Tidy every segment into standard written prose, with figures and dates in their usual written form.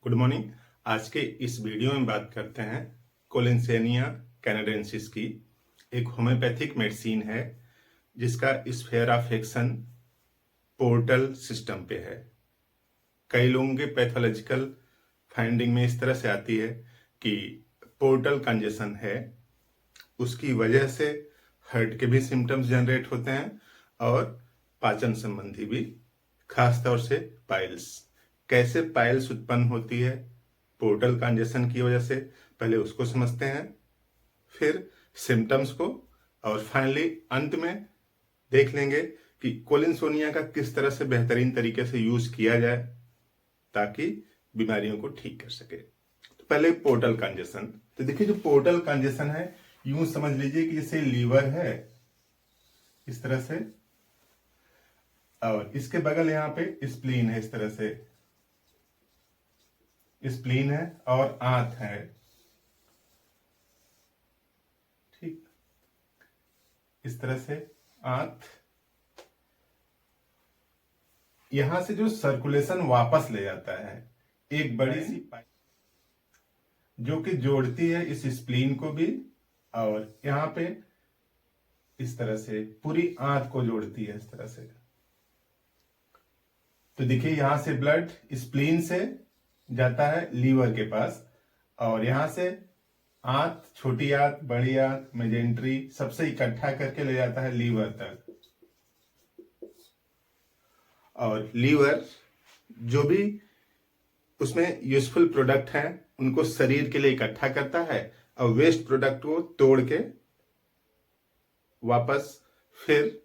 Good morning. आज के इस वीडियो में बात करते हैं कोलिनसेनिया कैनेडेंसिस की। एक होम्योपैथिक मेडिसिन है जिसका sphere of action portal system पे है। कई लोगों के पैथोलॉजिकल फाइंडिंग में इस तरह से आती है कि पोर्टल कंजेशन है, उसकी वजह से हार्ट के भी सिम्टम्स जनरेट होते हैं और पाचन संबंधी भी, खासतौर से पाइल्स। कैसे पाइल्स उत्पन्न होती है पोर्टल कंजेशन की वजह से, पहले उसको समझते हैं, फिर सिम्टम्स को, और फाइनली अंत में देख लेंगे कि कोलिनसोनिया का किस तरह से बेहतरीन तरीके से यूज किया जाए ताकि बीमारियों को ठीक कर सके। तो पहले पोर्टल कंजेशन। तो देखिए, जो पोर्टल कंजेशन है, यूं समझ लीजिए कि जैसे लीवर है इस तरह से, और इसके बगल यहां पे स्प्लीन है, इस तरह से स्प्लीन है और आंत है। ठीक, इस तरह से आंत, यहां से जो सर्कुलेशन वापस ले जाता है एक बड़ी सी पाइप जो कि जोड़ती है इस स्प्लीन को भी, और यहां पे इस तरह से पूरी आंत को जोड़ती है इस तरह से। तो देखिए, यहां से ब्लड स्प्लीन से जाता है लीवर के पास, और यहां से आंत, छोटी आंत, बड़ी आंत, मेजेंट्री सबसे इकट्ठा करके ले जाता है लीवर तक। और लीवर जो भी उसमें यूजफुल प्रोडक्ट हैं उनको शरीर के लिए इकट्ठा करता है, और वेस्ट प्रोडक्ट को तोड़ के वापस फिर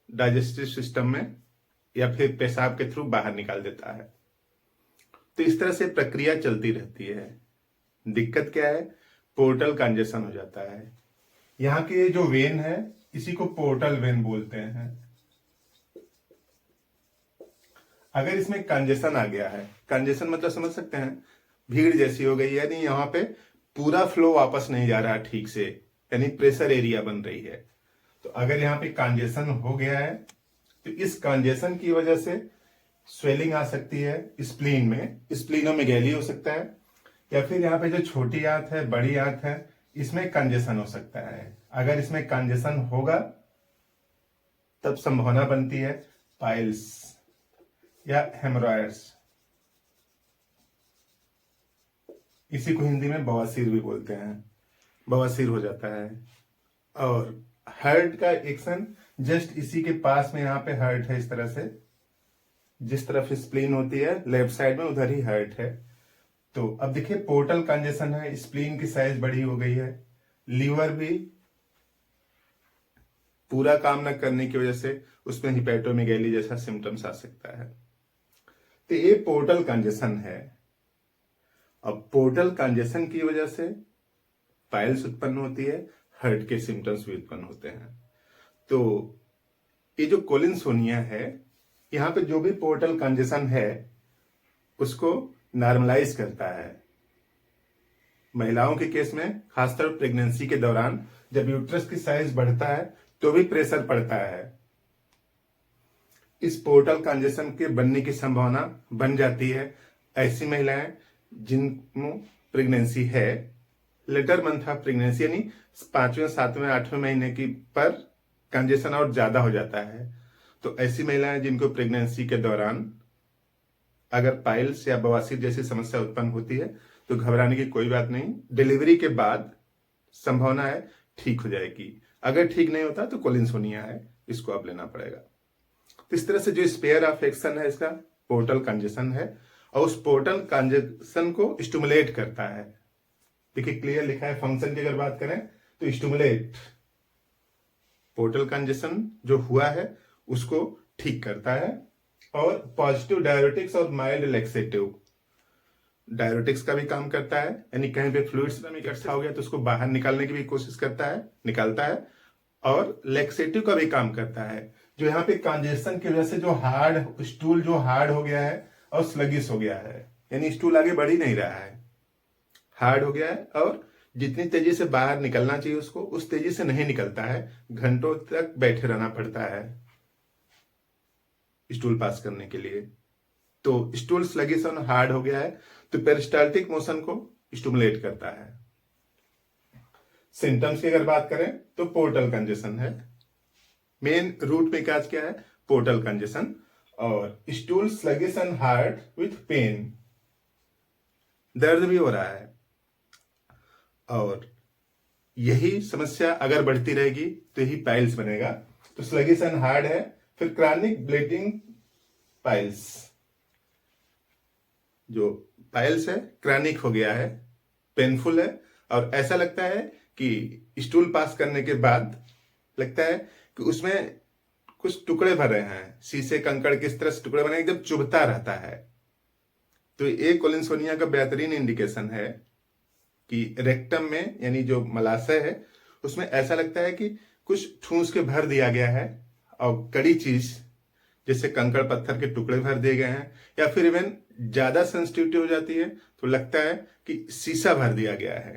डाइजेस्टिव सिस्टम में या फिर पेशाब के थ्रू बाहर निकाल देता है। तो इस तरह से प्रक्रिया चलती रहती है। दिक्कत क्या है? पोर्टल कंजेशन हो जाता है। यहाँ के जो वेन है इसी को पोर्टल वेन बोलते हैं। अगर इसमें कंजेशन आ गया है, कंजेशन मतलब समझ सकते हैं, भीड़ जैसी हो गई, यानी यहाँ पे पूरा फ्लो वापस नहीं जा रहा ठीक से, यानी प्रेशर एरिया बन रही है। तो अगर यहाँ पे कंजेशन हो गया है तो इस कंजेशन की वजह से स्वेलिंग आ सकती है स्प्लीन में, स्प्लीनोमेगैली हो सकता है, या फिर यहाँ पे जो छोटी आंत है, बड़ी आंत है, इसमें कंजेशन हो सकता है। अगर इसमें कंजेशन होगा तब संभावना बनती है पाइल्स या हेमरॉयड्स, इसी को हिंदी में बवासीर भी बोलते हैं, बवासीर हो जाता है। और हार्ट का एक्शन जस्ट इसी के पास में, यहाँ पे हार्ट है इस तरह से, जिस तरफ स्प्लीन होती है लेफ्ट साइड में उधर ही हार्ट है। तो अब देखिए, पोर्टल कंजेशन है, स्प्लीन की साइज बड़ी हो गई है, लीवर भी पूरा काम न करने की वजह से उसमें हिपैटोमेगैली जैसा सिम्टम्स आ सकता है। तो ये पोर्टल कंजेशन है। अब पोर्टल कंजेशन की वजह से पाइल्स उत्पन्न होती है, हार्ट के सिम्टम्स भी उत्पन्न होते हैं। तो ये जो कोलिनसोनिया है, यहाँ पे जो भी पोर्टल कंजेशन है उसको नॉर्मलाइज करता है। महिलाओं के केस में, खासकर प्रेगनेंसी के दौरान जब यूट्रस की साइज बढ़ता है तो भी प्रेशर पड़ता है, इस पोर्टल कंजेशन के बनने की संभावना बन जाती है। ऐसी महिलाएं जिनको प्रेगनेंसी है, लेटर मंथ ऑफ प्रेगनेंसी, यानी 5वें, 7वें, 8वें महीने की पर कंजेशन और ज्यादा हो जाता है। तो ऐसी महिलाएं जिनको प्रेगनेंसी के दौरान अगर पाइल्स या बवासीर जैसी समस्या उत्पन्न होती है तो घबराने की कोई बात नहीं, डिलीवरी के बाद संभावना है ठीक हो जाएगी। अगर ठीक नहीं होता तो कोलिनसोनिया है, इसको अब लेना पड़ेगा। तो इस तरह से जो स्पेयर ऑफ एक्शन है इसका पोर्टल कंजेशन है, और उस पोर्टल कंजेशन को स्टिमुलेट करता है। देखिए, क्लियर लिखा है, फंक्शन की अगर बात करें तो स्टिमुलेट, पोर्टल कंजेशन जो हुआ है उसको ठीक करता है। और पॉजिटिव डायरेटिक्स और माइल्ड लैक्सेटिव, डायरेटिक्स का भी काम करता है, यानी कहीं पे फ्लूइड्स में इकट्ठा हो गया तो उसको बाहर निकालने की भी कोशिश करता है, निकालता है। और लैक्सेटिव का भी काम करता है, जो यहाँ पे कंजेशन की वजह से जो हार्ड स्टूल जो हार्ड हो गया है और स्लगिश हो गया है, यानी स्टूल आगे बढ़ ही नहीं रहा है, हार्ड हो गया है, और जितनी तेजी से बाहर निकलना चाहिए उसको उस तेजी से नहीं निकलता है, घंटों तक बैठे रहना पड़ता है स्टूल पास करने के लिए। तो स्टूल स्लगिश और हार्ड हो गया है, तो पेरिस्टाल्टिक मोशन को स्टिमुलेट करता है। सिम्टम्स की अगर बात करें तो पोर्टल कंजेशन है, मेन रूट में काज क्या है, पोर्टल कंजेशन, और stool sluggish and hard with pain, दर्द भी हो रहा है। और यही समस्या अगर बढ़ती रहेगी तो यही पाइल्स बनेगा। तो स्लगिश एंड हार्ड है, फिर क्रॉनिक ब्लीडिंग पाइल्स, जो पाइल्स है क्रॉनिक हो गया है, पेनफुल है, और ऐसा लगता है कि स्टूल पास करने के बाद लगता है कि उसमें कुछ टुकड़े भर रहे हैं, शीशे कंकड़ किस तरह से टुकड़े बने, एकदम चुभता रहता है। तो ये कोलिनसोनिया का बेहतरीन इंडिकेशन है कि रेक्टम में यानी जो मलाशय है उसमें ऐसा लगता है कि कुछ ठूस के भर दिया गया है, और कड़ी चीज जैसे कंकड़ पत्थर के टुकड़े भर दिए गए हैं, या फिर इवन ज्यादा सेंसिटिविटी हो जाती है तो लगता है कि शीशा भर दिया गया है।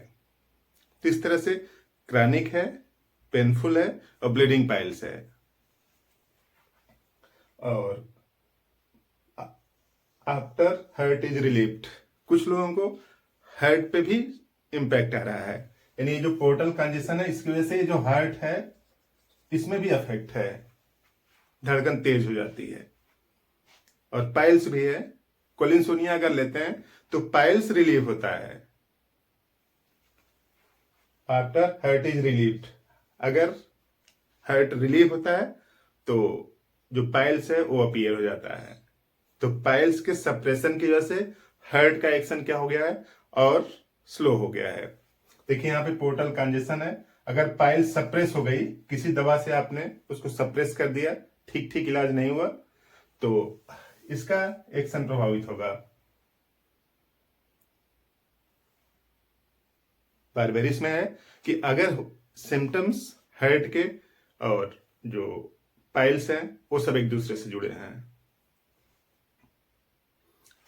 तो इस तरह से क्रॉनिक है, पेनफुल है, और ब्लीडिंग पाइल्स है। और आफ्टर हर्ट इज रिलीव्ड, कुछ लोगों को हार्ट पे भी इंपैक्ट आ रहा है, यानी जो पोर्टल कंजेशन है इसकी वजह से जो हार्ट है इसमें भी अफेक्ट है, धड़कन तेज हो जाती है। और पाइल्स भी है, कोलिनसोनिया अगर लेते हैं तो पाइल्स रिलीव होता है आफ्टर हर्ट इज रिलीव्ड। अगर हर्ट रिलीव होता है तो जो पाइल्स है वो अपीयर हो जाता है। तो पाइल्स के सप्रेशन की वजह से हर्ट का एक्शन क्या हो गया है, और स्लो हो गया है। देखिए यहाँ पे पोर्टल कंजेशन है, अगर पाइल सप्रेस हो गई, किसी दवा से आपने उसको सप्रेस कर दिया, ठीक इलाज नहीं हुआ, तो इसका एक्शन प्रभावित होगा। बारबेरिस में है कि अगर सिम्टम्स हर्ट के और जो पाइल्स हैं वो सब एक दूसरे से जुड़े हैं।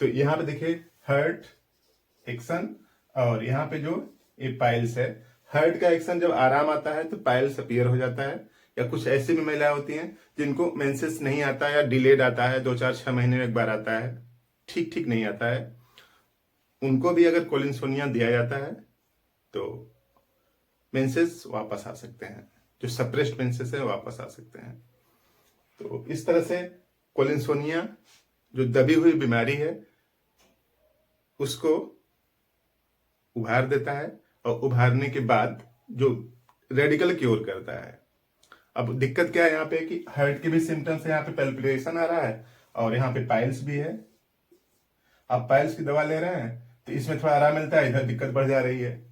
तो यहां पे देखिए हर्ट एक्शन, और यहां पे जो ये पाइल्स है, हर्ट का एक्शन जब आराम आता है तो पाइल्स अपीयर हो जाता है। या कुछ ऐसी भी महिलाएं होती हैं जिनको मेंसेस नहीं आता या डिलेड आता है, 2-4-6 महीने में एक बार आता है, ठीक नहीं आता है, उनको भी अगर कोलिनसोनिया दिया जाता है तो मेंसेस वापस आ सकते हैं, जो सप्रेस्ड मेंसेस है वापस आ सकते हैं। तो इस तरह से कोलिनसोनिया जो दबी हुई बीमारी है उसको उभार देता है, और उभारने के बाद जो रेडिकल क्योर करता है। अब दिक्कत क्या है यहाँ पे कि हार्ट के भी सिम्टम्स है, यहाँ पे पैल्पिटेशन आ रहा है और यहाँ पे पाइल्स भी है। आप पाइल्स की दवा ले रहे हैं तो इसमें थोड़ा आराम मिलता है, इधर दिक्कत बढ़ जा रही है।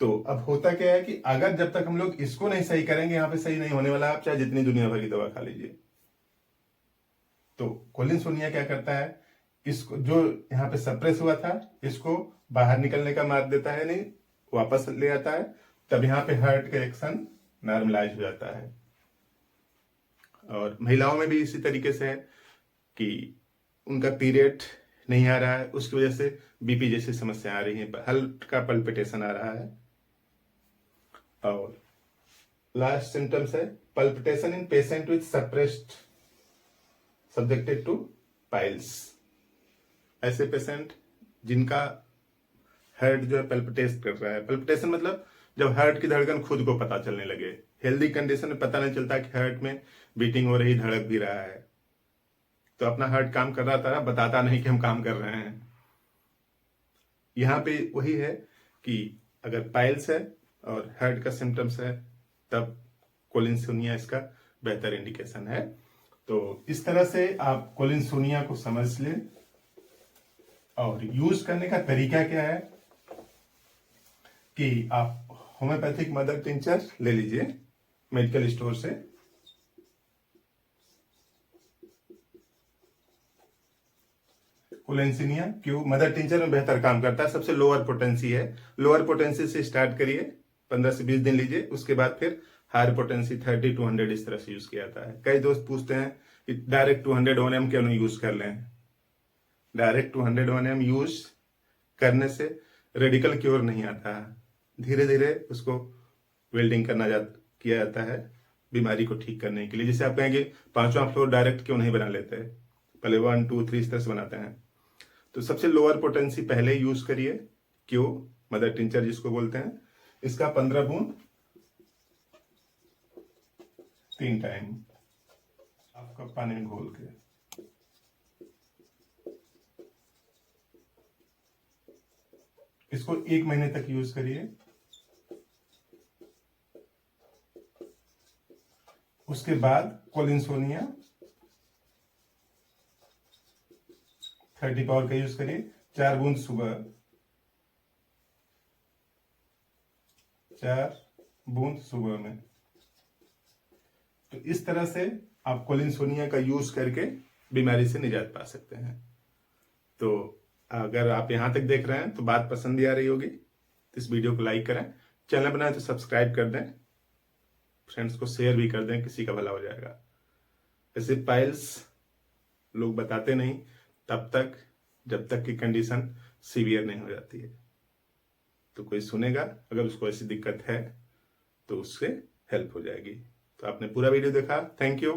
तो अब होता क्या है कि अगर जब तक हम लोग इसको नहीं सही करेंगे, यहाँ पे सही नहीं होने वाला, आप चाहे जितनी दुनिया भर की दवा खा लीजिए। तो कोलिनसोनिया क्या करता है, इसको जो यहाँ पे सप्रेस हुआ था इसको बाहर निकलने का मार्ग देता है, नहीं वापस ले आता है, तब यहाँ पे हार्ट का एक्शन नॉर्मलाइज हो जाता है। और महिलाओं में भी इसी तरीके से है कि उनका पीरियड नहीं आ रहा है, उसकी वजह से बीपी जैसी समस्या आ रही है, हल्का पल्पिटेशन आ रहा है। और लास्ट सिम्टम्स है palpitation in patient with suppressed subjected two piles. ऐसे पेशेंट जिनका हार्ट जो है पल्पिटेट कर रहा है, पल्पिटेशन मतलब जब हार्ट की धड़कन खुद को पता चलने लगे। हेल्दी कंडीशन में पता नहीं चलता कि हार्ट में बीटिंग हो रही, धड़क भी रहा है, तो अपना हार्ट काम कर रहा था, बताता नहीं कि हम काम कर रहे हैं। यहाँ पे वही है कि अगर पाइल्स है और हार्ट का सिम्टम्स है तब कोलिनसोनिया इसका बेहतर इंडिकेशन है। तो इस तरह से आप कोलिनसोनिया को समझ लें। और यूज करने का तरीका क्या है कि आप होम्योपैथिक मदर टिंचर ले लीजिए मेडिकल स्टोर से, कोलिनसोनिया क्यों मदर टिंचर में बेहतर काम करता है। सबसे लोअर पोटेंसी है, लोअर पोटेंसी से स्टार्ट करिए, 15 से 20 दिन लीजिए, उसके बाद फिर हायर पोटेंसी 30 to 100 इस तरह से यूज किया जाता है। कई दोस्त पूछते हैं कि डायरेक्ट 200 1M क्यों नहीं यूज कर लें। डायरेक्ट 200 1M यूज करने से रेडिकल क्योर नहीं आता, धीरे धीरे उसको वेल्डिंग किया जाता है बीमारी को ठीक करने के लिए। जैसे आप कहेंगे 5वां फ्लोर डायरेक्ट क्यों नहीं बना लेते, पहले 1 2 3 इस तरह से बनाते हैं, तो सबसे लोअर पोटेंसी पहले यूज करिए, क्यों, मदर टिंचर जिसको बोलते हैं, इसका 15 बूंद 3 टाइम हाफ कप पानी में घोल के, इसको 1 महीने तक यूज करिए। उसके बाद कोलिनसोनिया 30 पावर का यूज करिए, 4 बूंद सुबह, 4 बूंद सुबह में। तो इस तरह से आप कोलिनसोनिया का यूज करके बीमारी से निजात पा सकते हैं। तो अगर आप यहां तक देख रहे हैं तो बात पसंद भी आ रही होगी, तो इस वीडियो को लाइक करें, चैनल बनाए तो सब्सक्राइब कर दें, फ्रेंड्स को शेयर भी कर दें, किसी का भला हो जाएगा। ऐसे पाइल्स लोग बताते नहीं तब तक जब तक की कंडीशन सीवियर नहीं हो जाती है। तो कोई सुनेगा, अगर उसको ऐसी दिक्कत है तो उससे हेल्प हो जाएगी। तो आपने पूरा वीडियो देखा, थैंक यू।